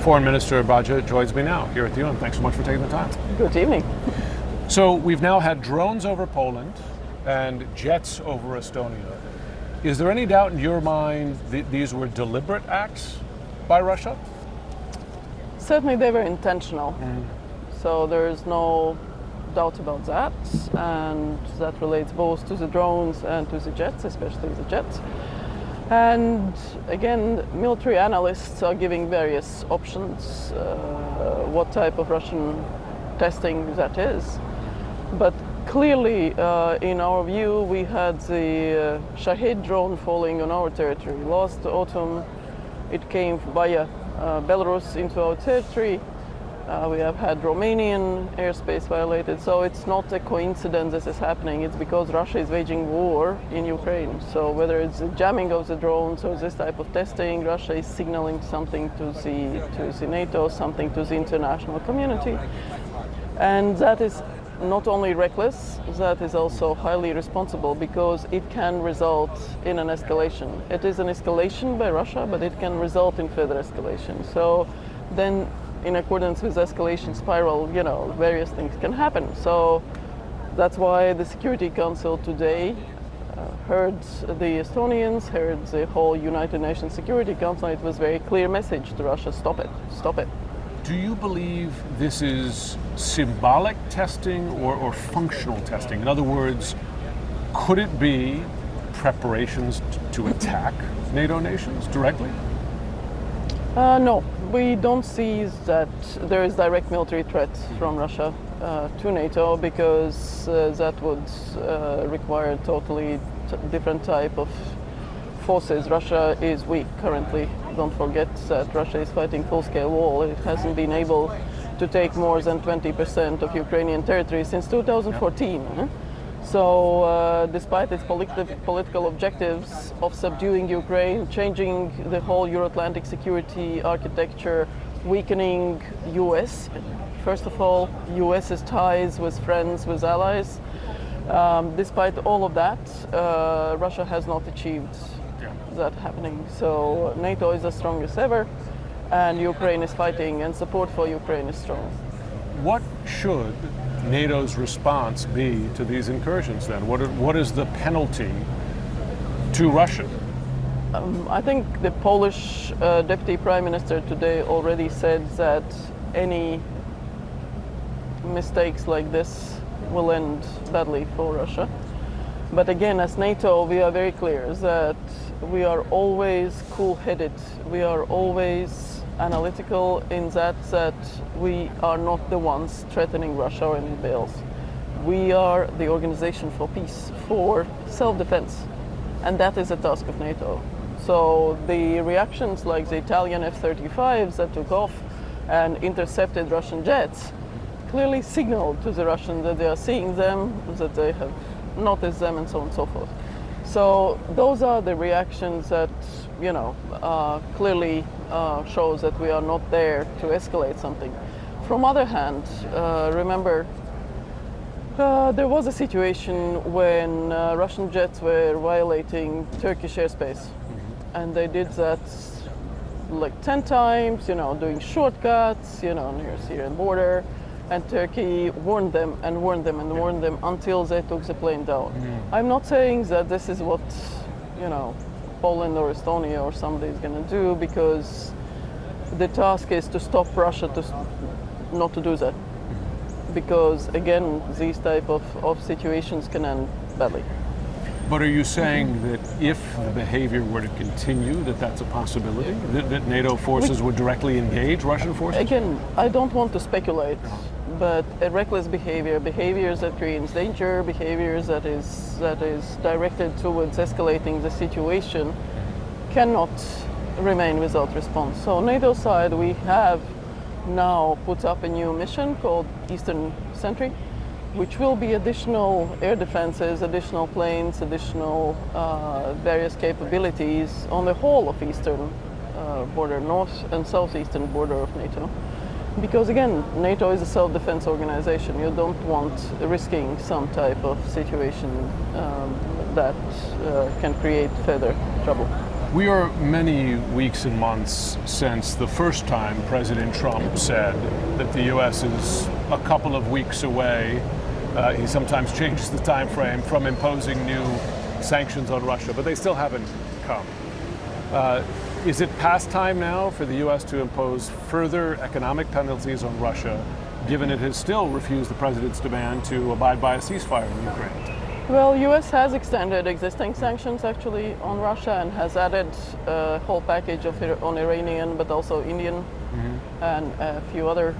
Foreign Minister Braje joins me now here at the UN. Thanks so much for taking the time. Good evening. So we've now had drones over Poland and jets over Estonia. Is there any doubt in your mind that these were deliberate acts by Russia? Certainly they were intentional. So there is no doubt about that, and that relates both to the drones and to the jets, especially the jets. And again, military analysts are giving various options, what type of Russian testing that is. But clearly, in our view, we had the Shahed drone falling on our territory. Last autumn, it came via Belarus into our territory. We have had Romanian airspace violated, so it's not a coincidence this is happening. It's because Russia is waging war in Ukraine. So whether it's the jamming of the drones or this type of testing, Russia is signaling something to the NATO, something to the international community. And that is not only reckless, that is also highly responsible, because it can result in an escalation. It is an escalation by Russia, but it can result in further escalation. So then, in accordance with escalation spiral, various things can happen. So that's why the Security Council today heard the Estonians, heard the whole United Nations Security Council. It was a very clear message to Russia: stop it, stop it. Do you believe this is symbolic testing or functional testing? In other words, could it be preparations to attack NATO nations directly? No, we don't see that there is direct military threat from Russia to NATO, because that would require totally different type of forces. Russia is weak currently. Don't forget that Russia is fighting full-scale war. It hasn't been able to take more than 20% of Ukrainian territory since 2014. So despite its political objectives of subduing Ukraine, changing the whole Euro-Atlantic security architecture, weakening US, first of all, US's ties with friends, with allies, despite all of that, Russia has not achieved that happening. So NATO is the strongest ever, and Ukraine is fighting, and support for Ukraine is strong. What should NATO's response be to these incursions then? What is the penalty to Russia? I think the Polish Deputy Prime Minister today already said that any mistakes like this will end badly for Russia. But again, as NATO, we are very clear that we are always cool-headed. We are always analytical in that we are not the ones threatening Russia or anybody else. We are the Organization for Peace, for self-defense, and that is a task of NATO. So the reactions like the Italian F-35s that took off and intercepted Russian jets clearly signaled to the Russians that they are seeing them, that they have noticed them, and so on and so forth. So those are the reactions that, clearly shows that we are not there to escalate something. From other hand, remember, there was a situation when Russian jets were violating Turkish airspace, and they did that like 10 times, doing shortcuts, near the Syrian border. And Turkey warned them and warned them and warned them until they took the plane down. I'm not saying that this is what, Poland or Estonia or somebody is going to do, because the task is to stop Russia not to do that. Because again, these type of situations can end badly. But are you saying that if the behavior were to continue, that's a possibility? That NATO forces would directly engage Russian forces? Again, I don't want to speculate, but a reckless behaviors that creates danger, behaviors that is directed towards escalating the situation, cannot remain without response. So on NATO side, we have now put up a new mission called Eastern Sentry, which will be additional air defenses, additional planes, additional various capabilities on the whole of eastern border, north and southeastern border of NATO. Because again, NATO is a self-defense organization. You don't want risking some type of situation that can create further trouble. We are many weeks and months since the first time President Trump said that the U.S. is a couple of weeks away. He sometimes changes the time frame from imposing new sanctions on Russia, but they still haven't come. Is it past time now for the U.S. to impose further economic penalties on Russia, given it has still refused the president's demand to abide by a ceasefire in Ukraine? Well, U.S. has extended existing sanctions actually on Russia and has added a whole package on Iranian, but also Indian and a few other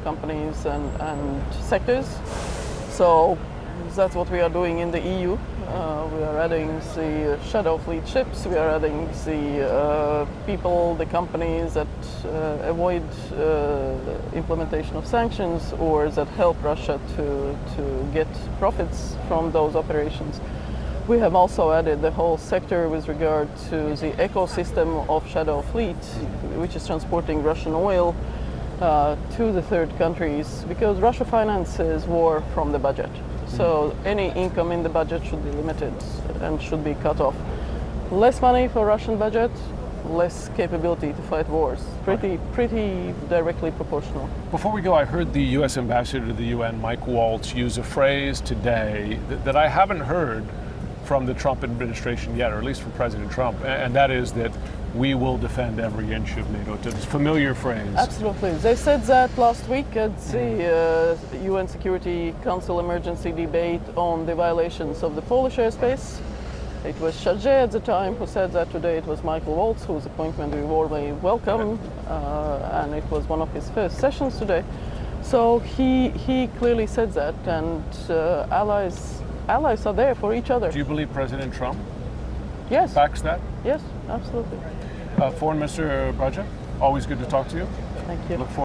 companies and sectors. So that's what we are doing in the EU. We are adding the shadow fleet ships, we are adding the people, the companies that avoid implementation of sanctions or that help Russia to get profits from those operations. We have also added the whole sector with regard to the ecosystem of shadow fleet, which is transporting Russian oil to the third countries, because Russia finances war from the budget. So any income in the budget should be limited and should be cut off. Less money for Russian budget, less capability to fight wars. Pretty directly proportional. Before we go, I heard the U.S. Ambassador to the UN, Mike Waltz, use a phrase today that I haven't heard from the Trump administration yet, or at least from President Trump, and that is that we will defend every inch of NATO. It's a familiar phrase. Absolutely. They said that last week at the UN Security Council emergency debate on the violations of the Polish airspace. It was Braže at the time who said that. Today it was Michael Waltz, whose appointment we warmly welcome, and it was one of his first sessions today. So he clearly said that, and allies are there for each other. Do you believe President Trump Yes. backs that? Yes, absolutely. Foreign Minister Braže, always good to talk to you. Thank you. Look forward